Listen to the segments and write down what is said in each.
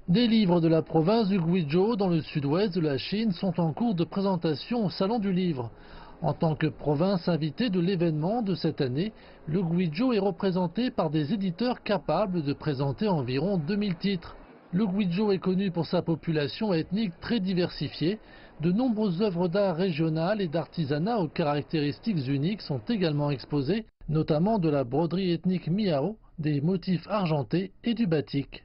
Des livres de la province du Guizhou dans le sud-ouest de la Chine sont en cours de présentation au Salon du Livre. En tant que province invitée de l'événement de cette année, le Guizhou est représenté par des éditeurs capables de présenter environ 2000 titres. Le Guizhou est connu pour sa population ethnique très diversifiée. De nombreuses œuvres d'art régionales et d'artisanat aux caractéristiques uniques sont également exposées, notamment de la broderie ethnique Miao, des motifs argentés et du batik.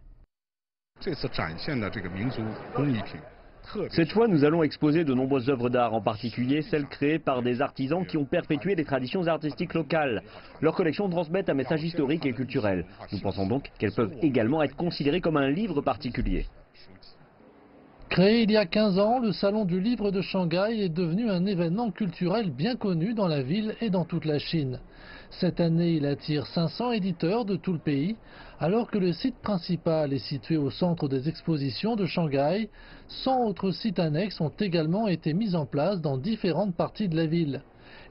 Cette fois, nous allons exposer de nombreuses œuvres d'art, en particulier celles créées par des artisans qui ont perpétué les traditions artistiques locales. Leurs collections transmettent un message historique et culturel. Nous pensons donc qu'elles peuvent également être considérées comme un livre particulier. Créé il y a 15 ans, le Salon du Livre de Shanghai est devenu un événement culturel bien connu dans la ville et dans toute la Chine. Cette année, il attire 500 éditeurs de tout le pays, alors que le site principal est situé au centre des expositions de Shanghai. 100 autres sites annexes ont également été mis en place dans différentes parties de la ville.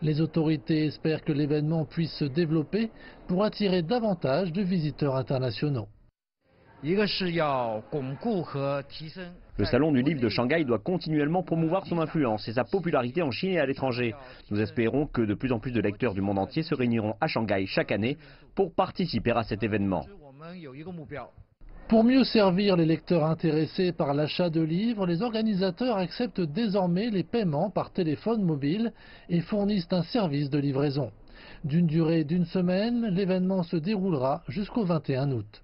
Les autorités espèrent que l'événement puisse se développer pour attirer davantage de visiteurs internationaux. Le Salon du Livre de Shanghai doit continuellement promouvoir son influence et sa popularité en Chine et à l'étranger. Nous espérons que de plus en plus de lecteurs du monde entier se réuniront à Shanghai chaque année pour participer à cet événement. Pour mieux servir les lecteurs intéressés par l'achat de livres, les organisateurs acceptent désormais les paiements par téléphone mobile et fournissent un service de livraison. D'une durée d'1 semaine, l'événement se déroulera jusqu'au 21 août.